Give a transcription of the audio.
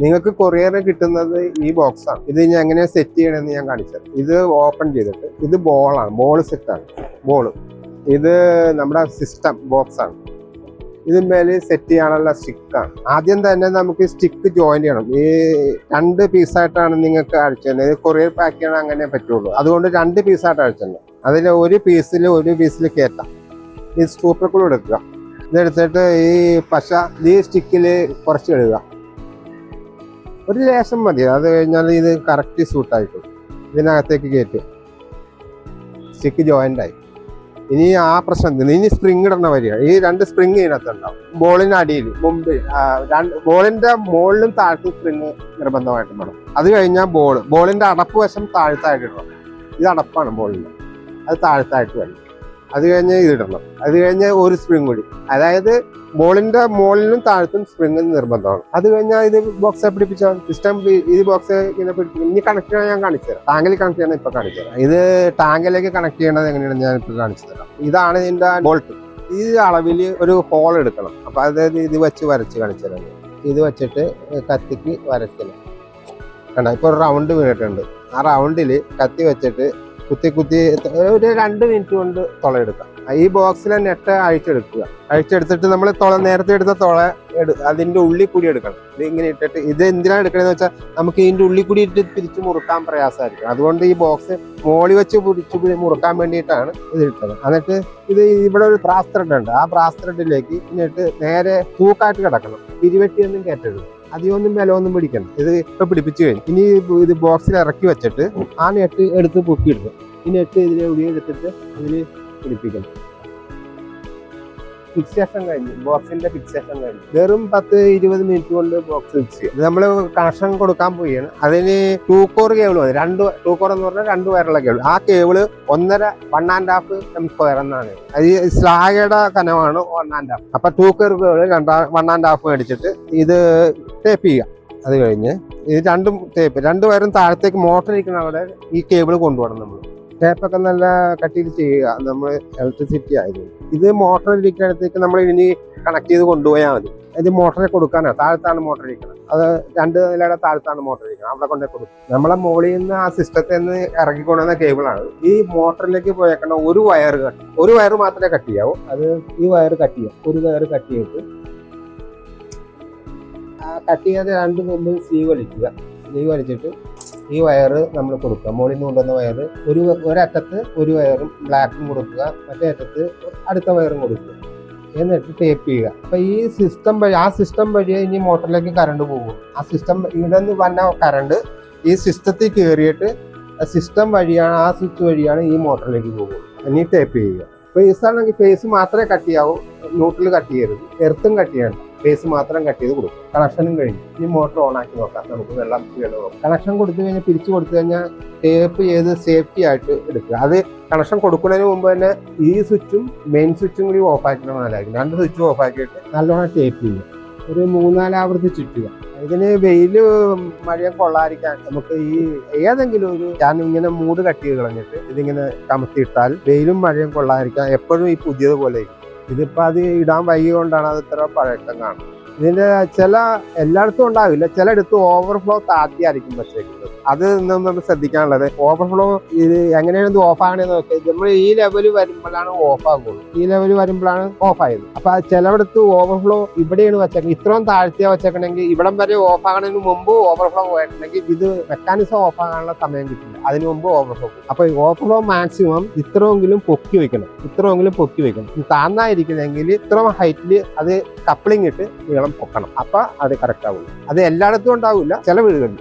നിങ്ങൾക്ക് കൊറിയർ കിട്ടുന്നത് ഈ ബോക്സ് ആണ്. ഇത് ഞാൻ എങ്ങനെ സെറ്റ് ചെയ്യണമെന്ന് ഞാൻ കാണിച്ചത്. ഇത് ഓപ്പൺ ചെയ്തിട്ട് ഇത് ബോളാണ്, ബോൾ സെറ്റാണ്. ബോള് ഇത് നമ്മുടെ സിസ്റ്റം ബോക്സ് ആണ്. ഇതിന്മേല് സെറ്റ് ചെയ്യാനുള്ള സ്റ്റിക്കാണ്. ആദ്യം തന്നെ നമുക്ക് സ്റ്റിക്ക് ജോയിൻ ചെയ്യണം. ഈ 2 പീസായിട്ടാണ് നിങ്ങൾക്ക് അഴിച്ചത്. കൊറിയർ പാക്ക് ചെയ്യണം, അങ്ങനെ പറ്റുള്ളൂ. അതുകൊണ്ട് 2 പീസായിട്ട് അഴിച്ചത്. അതിൽ ഒരു പീസിൽ കയറ്റാം. ഈ സൂപ്പർ ക്ലൂ എടുക്കുക. ഇതെടുത്തിട്ട് ഈ പശ ഈ സ്റ്റിക്കിൽ കുറച്ച് ഇടുക. ഒരു ലേശം മതി. അത് കഴിഞ്ഞാൽ ഇത് കറക്റ്റ് സൂട്ടായിട്ടു. ഇതിനകത്തേക്ക് കയറ്റുക. സ്റ്റിക്ക് ജോയിൻ്റ് ആയി. ഇനി ആ പ്രശ്നത്തിന് ഇനി സ്പ്രിങ് ഇടണ വരിക. ഈ 2 സ്പ്രിങ് ഇതിനകത്തുണ്ടാവും. ബോളിന്റെ അടിയിൽ മുമ്പ് ബോളിന്റെ മുകളിലും താഴത്തും സ്പ്രിങ് നിർബന്ധമായിട്ട് വേണം. അത് കഴിഞ്ഞാൽ ബോളിന്റെ അടപ്പ് വശം താഴത്തായിട്ട് ഇടണം. ഇത് അടപ്പാണ് ബോളിന്റെ, അത് താഴത്തായിട്ട് വേണം. അത് കഴിഞ്ഞ് ഇതിടണം. അത് കഴിഞ്ഞ് ഒരു സ്പ്രിങ് കൂടി, അതായത് ബോളിന്റെ മുകളിലും താഴത്തും സ്പ്രിങ് നിർബന്ധമാണ്. അത് കഴിഞ്ഞാൽ ഇത് ബോക്സെ പിടിപ്പിച്ചാൽ സിസ്റ്റം ഈ ബോക്സ് ഇങ്ങനെ പിടിപ്പിക്കും. ഇനി കണക്ട് ചെയ്യണം, ഞാൻ കാണിച്ചു തരാം. ടാങ്കിൽ കണക്ട് ചെയ്യണം, ഇപ്പൊ കാണിച്ചു തരാം. ഇത് ടാങ്കിലേക്ക് കണക്ട് ചെയ്യണത് എങ്ങനെയാണ് ഞാൻ ഇപ്പൊ കാണിച്ചു തരാം. ഇതാണ് ഇതിന്റെ ബോൾട്ട്. ഈ അളവിൽ ഒരു ഹോൾ എടുക്കണം. അപ്പൊ അതായത് ഇത് വെച്ച് വരച്ച് കാണിച്ചു തരാം. ഇത് വെച്ചിട്ട് കത്തിക്ക് വരയ്ക്കണം. കണ്ട, ഇപ്പൊ ഒരു റൗണ്ട് വീണിട്ടുണ്ട്. ആ റൗണ്ടിൽ കത്തി വെച്ചിട്ട് കുത്തി ഒരു 2 മിനിറ്റ് കൊണ്ട് തുളയെടുക്കാം. ഈ ബോക്സിലെ നെറ്റ് അഴിച്ചെടുത്തിട്ട് നമ്മൾ നേരത്തെ എടുത്ത അതിന്റെ ഉള്ളിൽ കൂടി എടുക്കണം. ഇത് ഇങ്ങനെ ഇട്ടിട്ട് ഇത് എന്തിനാണ് എടുക്കണമെന്ന് വെച്ചാൽ നമുക്ക് ഇതിന്റെ ഉള്ളിൽ കൂടി ഇട്ട് തിരിച്ച് മുറുക്കാൻ പ്രയാസമായിരിക്കും. അതുകൊണ്ട് ഈ ബോക്സ് മോളി വെച്ച് പിടിച്ച് മുറുക്കാൻ വേണ്ടിയിട്ടാണ് ഇത് ഇട്ടത്. എന്നിട്ട് ഇത് ഇവിടെ ഒരു ബ്രാസ് ത്രെഡ് ഉണ്ട്. ആ ബ്രാസ് ത്രെഡിലേക്ക് എന്നിട്ട് നേരെ തൂക്കായിട്ട് കിടക്കണം. പിരിവെട്ടിയൊന്നും കയറ്റരുത്. അധികമൊന്നും ബലമൊന്നും പിടിക്കണം. ഇത് ഇപ്പൊ പിടിപ്പിച്ചു കഴിഞ്ഞു. ഇനി ഇത് ബോക്സിൽ ഇറക്കി വെച്ചിട്ട് ആ നെറ്റ് എടുത്ത് പൊക്കിയിടണം. ഈ നെറ്റ് ഇതിലെ എടുത്തിട്ട് ഇതിൽ പിടിപ്പിക്കണം. ഫിക്സേഷൻ കഴിഞ്ഞു. ബോക്സിന്റെ ഫിക്സേഷൻ കഴിഞ്ഞു. വെറും 10-20 മിനിറ്റ് കൊണ്ട് ബോക്സ് ഫിക്സ് ചെയ്യും. ഇത് നമ്മൾ കണക്ഷൻ കൊടുക്കാൻ പോവുകയാണ്. അതിന് 2 കോർ കേബിൾ മതി. 2 കോർ എന്ന് പറഞ്ഞാൽ 2 വയറുള്ള കേബിൾ. ആ കേബിള് 1.5 M² എന്നാണ്. അത് സ്ലാഗയുടെ കനമാണ് 1.5. അപ്പൊ 2 കോർ കേബിള് 1.5 മേടിച്ചിട്ട് ഇത് ടേപ്പ് ചെയ്യുക. അത് കഴിഞ്ഞ് ഇത് 2 ടേപ്പ് 2 വയറും താഴത്തേക്ക് മോട്ടർ ഇരിക്കുന്ന അവിടെ ഈ കേബിൾ കൊണ്ടുപോകണം. നമ്മൾ ടേപ്പൊക്കെ നല്ല കട്ടിയിൽ ചെയ്യുക. നമ്മൾ ഇലക്ട്രിസിറ്റി ആയതുകൊണ്ട് ഇത് മോട്ടർ ഇരിക്കുന്നിടത്തേക്ക് നമ്മൾ ഇനി കണക്ട് ചെയ്ത് കൊണ്ടുപോയാൽ മതി. ഇത് മോട്ടറെ കൊടുക്കാനാണ്. താഴത്താണ് മോട്ടർ ഇരിക്കുന്നത്. അത് 2 നിലയുടെ താഴത്താണ് മോട്ടർ ഇരിക്കുന്നത്. അവിടെ കൊണ്ടേ കൊടുക്കും. നമ്മളെ മുകളിൽ നിന്ന് ആ സിസ്റ്റത്തിൽ നിന്ന് ഇറക്കിക്കൊണ്ടുവന്ന കേബിളാണ്. ഈ മോട്ടറിലേക്ക് പോയേക്കണ ഒരു വയർ മാത്രമേ കട്ട് ചെയ്യാവൂ. അത് ഈ വയർ കട്ട് ചെയ്യാം. ഒരു വയർ കട്ട് ചെയ്തിട്ട് കട്ട് ചെയ്യാതെ 2 മുമ്പിൽ സ്ലീവ് വലിച്ചിട്ട് ഈ വയറ് നമ്മൾ കൊടുക്കുക. മുകളിൽ നിന്ന് കൊണ്ടുവന്ന വയറ് ഒരറ്റത്ത് ഒരു വയറും ബ്ലാക്കും കൊടുക്കുക, മറ്റേ അറ്റത്ത് അടുത്ത വയറും കൊടുക്കുക. എന്നിട്ട് ടേപ്പ് ചെയ്യുക. അപ്പൊ ഈ സിസ്റ്റം വഴി ഇനി മോട്ടറിലേക്ക് കറണ്ട് പോകും. ആ സിസ്റ്റം ഇവിടെ നിന്ന് വന്ന കറണ്ട് ഈ സിസ്റ്റത്തിൽ കയറിയിട്ട് സിസ്റ്റം വഴിയാണ്, ആ സ്വിച്ച് വഴിയാണ് ഈ മോട്ടറിലേക്ക് പോകുന്നത്. ഇനി ടേപ്പ് ചെയ്യുക. ഫേസ് ആണെങ്കിൽ ഫേസ് മാത്രമേ കട്ട് ചെയ്യാവൂ. ന്യൂട്രൽ കട്ട് ചെയ്യരുത്. എർത്തും കട്ട് ചെയ്യണം. ഫേസ് മാത്രം കട്ട് ചെയ്ത് കൊടുക്കും. കണക്ഷനും കഴിഞ്ഞു. ഈ മോട്ടർ ഓൺ ആക്കി നോക്കാം. നമുക്ക് വെള്ളം കണക്ഷൻ കൊടുത്തു കഴിഞ്ഞാൽ പിരിച്ചു കൊടുത്തു കഴിഞ്ഞാൽ ടേപ്പ് ചെയ്ത് സേഫ്റ്റി ആയിട്ട് എടുക്കുക. അത് കണക്ഷൻ കൊടുക്കുന്നതിന് മുമ്പ് തന്നെ ഈ സ്വിച്ചും മെയിൻ സ്വിച്ചും കൂടി ഓഫ് ആക്കണം. നല്ലതായിരിക്കും. 2 സ്വിച്ചും ഓഫ് ആക്കിയിട്ട് നല്ലോണം ടേപ്പ് ചെയ്യുക. ഒരു 3-4 ആവർത്തി ചുറ്റുക. ഇതിന് വെയില് മഴയും കൊള്ളാതിരിക്കാൻ നമുക്ക് ഈ ഏതെങ്കിലും ഞാൻ ഇങ്ങനെ മൂട് കട്ട് ചെയ്ത് കളഞ്ഞിട്ട് ഇതിങ്ങനെ കമത്തിയിട്ടാൽ വെയിലും മഴയും കൊള്ളാതിരിക്കാൻ എപ്പോഴും ഈ പുതിയതുപോലെ ഇരിക്കും. ഇതിപ്പോ അത് ഇടാൻ വൈകിയ കൊണ്ടാണ് അത് ഇത്ര പഴക്കം കാണുന്നത്. ഇതിന്റെ എല്ലായിടത്തും ഉണ്ടാവില്ല. ചിലയിടത്ത് ഓവർഫ്ലോ താഴ്ത്തിയായിരിക്കും വെച്ചേക്കുന്നത്. അത് നമ്മൾ ശ്രദ്ധിക്കാനുള്ളത്. ഓവർഫ്ലോ ഇത് എങ്ങനെയാണ് ഇത് ഓഫ് ആകണെന്ന് നോക്കിയാൽ നമ്മൾ ഈ ലെവല് വരുമ്പോഴാണ് ഓഫ് ആകുള്ളൂ. ഈ ലെവല് വരുമ്പോഴാണ് ഓഫ് ആയത്. അപ്പൊ ചിലയിടത്ത് ഓവർഫ്ലോ ഇവിടെയാണ് വെച്ചേക്കുന്നത്. ഇത്രയും താഴ്ത്തിയാ വെച്ചേക്കണമെങ്കിൽ ഇവിടം വരെ ഓഫ് ആകണതിന് മുമ്പ് ഓവർഫ്ലോ പോയിട്ടുണ്ടെങ്കിൽ ഇത് മെക്കാനിസം ഓഫ് ആകാനുള്ള സമയം കിട്ടില്ല. അതിന് മുമ്പ് ഓവർഫ്ലോ പോകും. അപ്പൊ ഓവർഫ്ലോ മാക്സിമം ഇത്രയെങ്കിലും പൊക്കി വെക്കണം. താന്നായിരിക്കുന്നെങ്കിൽ ഇത്രയും ഹൈറ്റിൽ അത് കപ്ലിംഗ് ഇട്ട് നീളം പൊക്കണം. അപ്പൊ അത് കറക്റ്റ് ആവുള്ളൂ. അത് എല്ലായിടത്തും ഉണ്ടാവില്ല. ചില വീടുകളിൽ